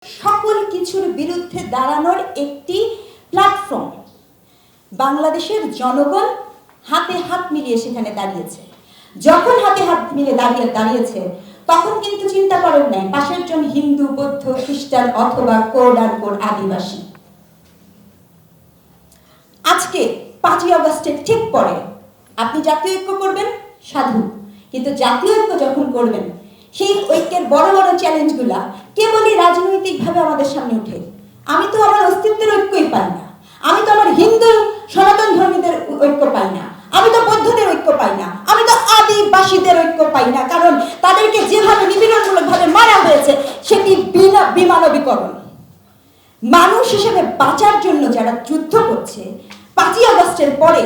সকল কিছুর বিরুদ্ধে দাঁড়ানোর একটি প্ল্যাটফর্ম। বাংলাদেশের জনগণ হাতে হাত মিলিয়ে সেখানে দাঁড়িয়েছে। যখন হাতে হাত মিলিয়ে দাঁড়িয়েছে তখন কিন্তু চিন্তা করেন নাই পাশের জন হিন্দু, বৌদ্ধ, খ্রিস্টান অথবা কোড আর কোড আদিবাসী। আজকে 5ই আগস্টের ঠিক পরে আপনি জাতীয় ঐক্য করবেন, সাধু, কিন্তু জাতীয় ঐক্য যখন করবেন সেই ঐক্যের বড় বড় চ্যালেঞ্জগুলা কেবলই রাজনৈতিকভাবে আমাদের সামনে উঠে। আমি তো আমার অস্তিত্বের ঐক্যই পাই না, আমি তো আমার হিন্দু সনাতন ধর্মীদের ঐক্য পাই না, আমি তো বৌদ্ধদের ঐক্য পাই না, আমি তো আদিবাসীদের ঐক্য পাই না, কারণ তাদেরকে যেভাবে নিপীড়নমূলকভাবে মারা হয়েছে সেটি বিমানবীকরণ। মানুষ হিসেবে বাঁচার জন্য যারা যুদ্ধ করছে 5ই আগস্টের পরে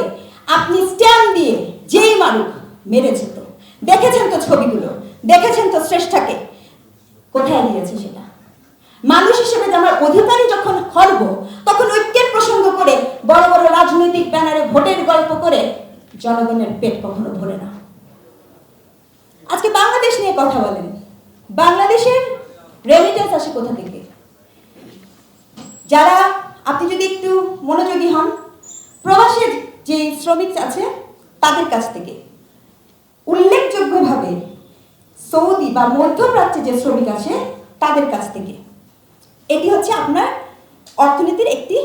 আপনি স্ট্যান্ড দিয়ে যেই মারুক মেরেছে, তো দেখেছেন তো ছবিগুলো, দেখেছেন তো শ্রেষ্ঠাকে কোথায় দিয়েছে সেটা। মানুষ হিসেবে আমার অধিকারী যখন খর্ব তখন ঐক্যের প্রসঙ্গ করে বড় বড় রাজনৈতিক ব্যানারে ভোটের গল্প করে জনগণের পেট কখনো ভরে না। আজকে বাংলাদেশ নিয়ে কথা বলেন, বাংলাদেশের রেমিটেন্স আসে কোথা থেকে? যারা আপনি যদি একটু মনোযোগী হন, প্রবাসের যে শ্রমিক আছে তাদের কাছ থেকে, উল্লেখযোগ্যভাবে সৌদি বা মধ্যপ্রাচ্যে যে শ্রমিক আছে তাদের কাছ থেকে। এটি হচ্ছে আপনার অর্থনীতির একটি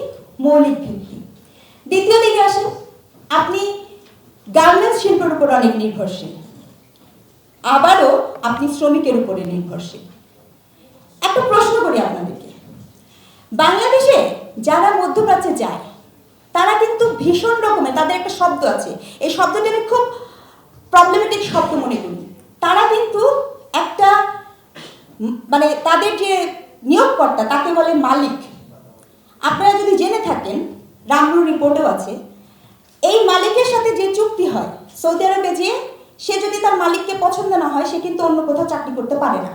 মৌলিক ভিত্তি। দ্বিতীয় দিকে আসেন, আপনি গার্মেন্টস শিল্পের উপর অনেক নির্ভরশীল, আবারও আপনি শ্রমিকের উপরে নির্ভরশীল। একটা প্রশ্ন করি আপনাদেরকে, বাংলাদেশে যারা মধ্যপ্রাচ্যে যায় তারা কিন্তু ভীষণ রকমের, তাদের একটা শব্দ আছে, এই শব্দটি আমি খুব প্রবলেমেটিক শব্দ মনে করি। তারা কিন্তু একটা মানে তাদের যে নিয়োগকর্তা তাকে বলে মালিক। আপনারা যদি জেনে থাকেন, রামরু রিপোর্টেও আছে, এই মালিকের সাথে যে চুক্তি হয় সৌদি আরবে যেয়ে, সে যদি তার মালিককে পছন্দ না হয় সে কিন্তু অন্য কোথাও চাকরি করতে পারে না,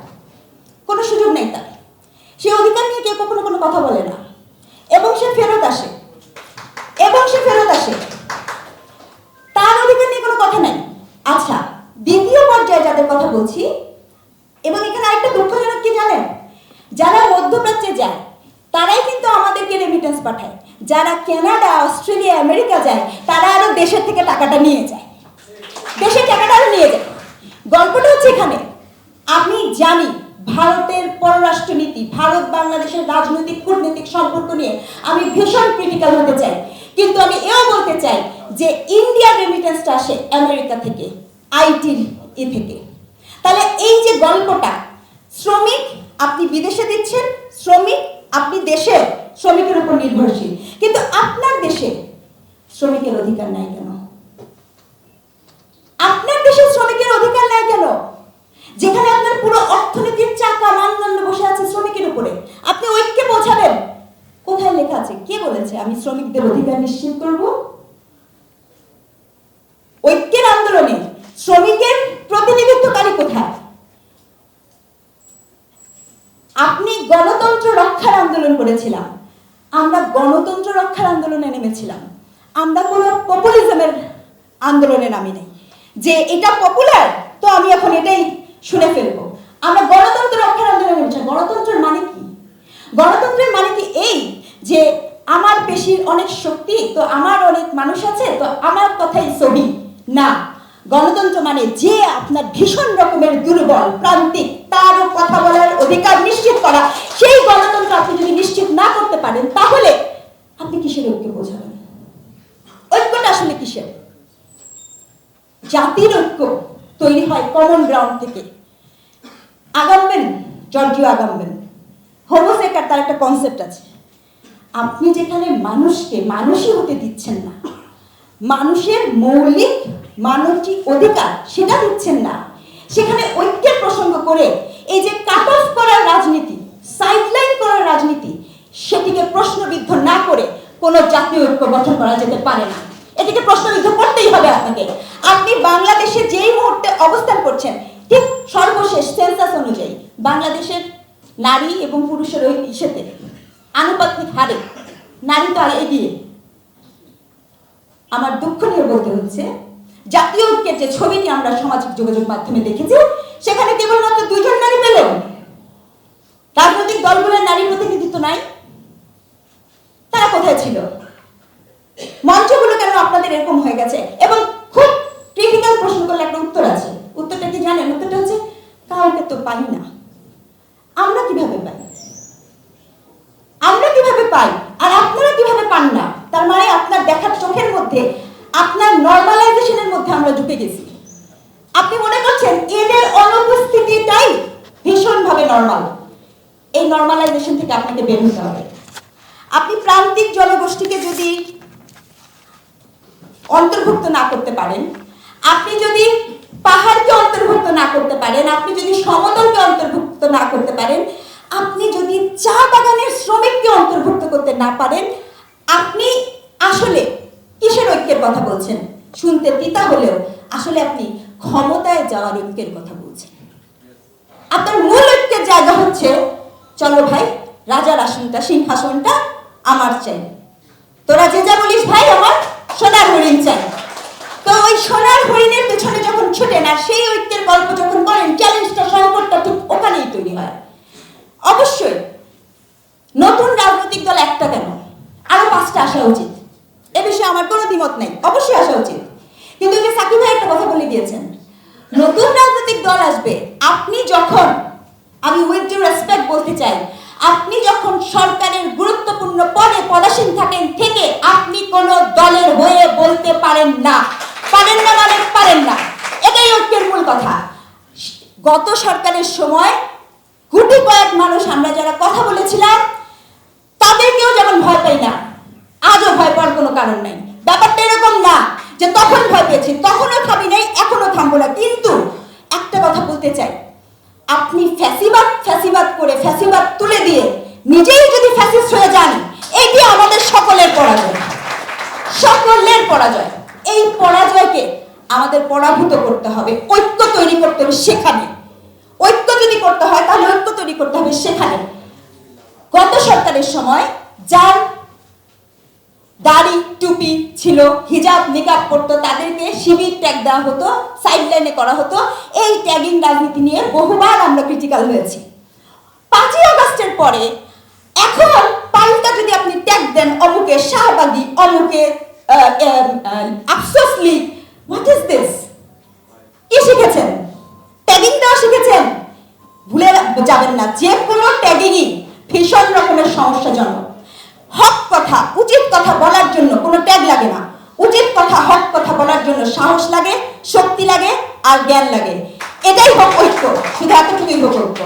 কোনো সুযোগ নেই তার, সে অধিকার নিয়ে কেউ কখনো কোনো কথা বলে না, এবং সে ফেরত আসে, তার অধিকার নিয়ে কোনো কথা নাই। আচ্ছা, দ্বিতীয় পর্যায়ে যাদের কথা বলছি, এবং এখানে আরেকটা দুঃখজনক কি জানেন, যারা মধ্যপ্রাচ্যে যায় তারাই কিন্তু আমাদেরকে রেমিটেন্স পাঠায়। যারা কানাডা, অস্ট্রেলিয়া, আমেরিকা যায় তারা আরো দেশের থেকে টাকাটা নিয়ে যায়, দেশের টাকাটা আরো নিয়ে যায়। গল্পটা হচ্ছে এখানে, আমি জানি ভারতের পররাষ্ট্রনীতি, ভারত বাংলাদেশের রাজনৈতিক কূটনৈতিক সম্পর্ক নিয়ে আমি ভীষণ ক্রিটিক্যাল হতে চাই, কিন্তু আমি এও বলতে চাই যে ইন্ডিয়ার রেমিটেন্সটা আসে আমেরিকা থেকে, আইটির থেকে। তাহলে এই যে গল্পটা, শ্রমিক আপনি বিদেশে দিচ্ছেন, শ্রমিক আপনি দেশে শ্রমিকের উপর নির্ভরশীল, কিন্তু আপনার দেশে শ্রমিকের অধিকার নাই কেন? আপনার দেশে শ্রমিকের অধিকার নাই কেন? যেখানে আপনার পুরো অর্থনীতির চাকা মানদণ্ড বসে আছে শ্রমিকের উপরে, আপনি ঐক্যে পৌঁছাবেন। কোথায় লেখা আছে? কে বলেছে আমি শ্রমিকদের অধিকার নিশ্চিত করব? ঐক্যের আন্দোলনে শ্রমিকের প্রতিনিধিত্বকারী কোথায়? আপনি গণতন্ত্র রক্ষার আন্দোলন করেছিলাম, আমরা গণতন্ত্র রক্ষার আন্দোলনে নেমেছিলাম, আমরা কোনো পপুলিজমের আন্দোলনে নামি নাই যে এটা পপুলার তো আমি এখন এটাই শুনে ফেলবো। আমরা গণতন্ত্র রক্ষার আন্দোলনে নেমেছিলাম। গণতন্ত্রের মানে কি? গণতন্ত্রের মানে কি এই যে আমার পেশির অনেক শক্তি, তো আমার অনেক মানুষ আছে, তো আমার কথাই সহি না। গণতন্ত্র মানে যে আপনার ভীষণ রকমের দুর্বল প্রান্তিক তারও কথা বলার অধিকার নিশ্চিত করা। সেই গণতন্ত্র আপনি যদি নিশ্চিত না করতে পারেন তাহলে আপনি কিসের ঐক্য বোঝাবেন? ঐক্যটা আসলে কিসের? জাতির ঐক্য তৈরি হয় কমন গ্রাউন্ড থেকে। আগামবেন, জর্জিও আগামবেন, হোমোসেকার তার একটা কনসেপ্ট আছে, আপনি যেখানে মানুষকে মানুষই হতে দিচ্ছেন না, মানুষের মৌলিক মানবিক অধিকার সেটা দিচ্ছেন না, সেখানে ঐক্যের প্রসঙ্গ করে এই যে কাট অফ করার রাজনীতি, সাইডলাইন করার রাজনীতি, সেটিকে প্রশ্নবিদ্ধ না করে কোনো জাতীয় ঐক্য গঠন করা যেতে পারে না। এটিকে প্রশ্নবিদ্ধ করতেই হবে আপনাকে। আপনি বাংলাদেশে যেই মুহূর্তে অবস্থান করছেন, ঠিক সর্বশেষ সেন্সাস অনুযায়ী বাংলাদেশের নারী এবং পুরুষের ওই ইস্যুতে আনুপাতিক হারে নারী তো আর এগিয়ে। আমার দুঃখ নিয়ে বলতে হচ্ছে, জাতীয় ঐক্যের যে ছবিটি আমরা সামাজিক যোগাযোগ মাধ্যমে দেখেছি সেখানে কেবলমাত্র 2 জন নারী পেলেন, রাজনৈতিক দলগুলোর নারী প্রতিনিধিত্ব নাই? তারা কোথায় ছিল? মঞ্চগুলো কেন আপনাদের এরকম হয়ে গেছে? এবং খুব ক্রিটিক্যাল প্রশ্ন করলে একটা উত্তর আছে। উত্তরটা কি জানেন? উত্তরটা হচ্ছে কাউকে তো পাই না। আমরা কিভাবে পাই? আমরা কিভাবে পাই আর আপনারা কিভাবে পান না? তার মানে আপনার দেখার চোখের মধ্যে, আপনার নরমালাইজেশনের মধ্যে আমরা ঢুকে গেছি। আপনি মনে করছেন এদের অনুপস্থিতিটাই ভীষণভাবে নরমাল। এই নরমালাইজেশন থেকে আপনাকে বের হতে হবে। আপনি প্রান্তিক জনগোষ্ঠীকে যদি অন্তর্ভুক্ত না করতে পারেন, আপনি যদি পাহাড়কে অন্তর্ভুক্ত না করতে পারেন, আপনি যদি সমতলকে অন্তর্ভুক্ত না করতে পারেন, আপনি যদি চা বাগানের শ্রমিককে অন্তর্ভুক্ত করতে না পারেন, আপনি আসলে কিসের ঐক্যের কথা বলছেন? শুনতে তিতা হলেও আসলে আপনি ক্ষমতায় যাওয়ার ঐক্যের কথা বলছেন। আপনার মূল ঐক্যের জায়গা হচ্ছে, চলো ভাই, রাজার আসনটা, সিংহাসনটা আমার চাই, তোরা যে যা বলিস ভাই, আমার সোনার হরিণ চাই। তো ওই সোনার হরিণের পেছনে যখন ছুটেন আর সেই ঐক্যের গল্প যখন করেন, চ্যালেঞ্জটা, সংকটটা ঠিক ওখানেই তৈরি হয়। অবশ্যই নতুন রাজনৈতিক দল একটা কেন, আরো 5টা আসা উচিত। এ বিষয়ে আমার কোনো দ্বিমত নেই, অবশ্যই আসা উচিত। কিন্তু যে সাকিব ভাই একটা কথা বলে দিয়েছেন, নতুন রাজনৈতিক দল আসবে আপনি যখন, আমি উইথ ডিউ রেসপেক্ট বলতে চাই, আপনি যখন সরকারের গুরুত্বপূর্ণ পদে পদাসীন থাকেন থেকে আপনি কোন দলের হয়ে বলতে পারেন না। পারেন না মানে পারেন না, এটাই ঐক্যের মূল কথা। গত সরকারের সময় গুটি কয়েক মানুষ আমরা যারা কথা বলেছিলাম তাদেরকেও যেমন ভয় পাই না, আজও ভয় পাওয়ার কোনো কারণ নাই। ব্যাপারটা এরকম না যে তখন ভয় পেয়েছি, তখনও থামি নাই, এখনো থামবো না। কিন্তু একটা কথা বলতে চাই, আপনি ফ্যাসিবাদ করে ফ্যাসিবাদ তুলে দিয়ে নিজেই যদি ফ্যাসিস্ট হয়ে যান, এটি আমাদের সকলের পরাজয়, সকলের পরাজয়। এই পরাজয়কে আমাদের পরাভূত করতে হবে, ঐক্য তৈরি করতে হবে সেখানে। ঐক্য যদি করতে হয় তাহলে ঐক্য তৈরি করতে হবে সেখানে। গত সরকারের সময় যার দাড়ি টুপি ছিল, হিজাব নিকাব পড়তো, তাদেরকে শিবির ট্যাগ দেওয়া হতো, সাইডলাইনে করা হতো। এই ট্যাগিং রাজনীতি নিয়ে বহুবার আমরা ক্রিটিক্যাল হয়েছি। 5ই আগস্টের পরে এখন পাল্টা যদি আপনি ট্যাগ দেন অমুকে শাহবাগী, অমুকে আফসোস লীগ, হোয়াট ইজ দিস? কি শিখেছেন? ট্যাগিং দেওয়া শিখেছেন? ভুলে যাবেন না, যে কোনো ট্যাগিংই ভীষণ রকমের সমস্যাজনক। হক কথা, উচিত কথা বলার জন্য কোনো ট্যাগ লাগে না। উচিত কথা, হক কথা বলার জন্য সাহস লাগে, শক্তি লাগে আর জ্ঞান লাগে। এটাই হোক ঐক্য, শুধু এতটুকুই হোক ঐক্য।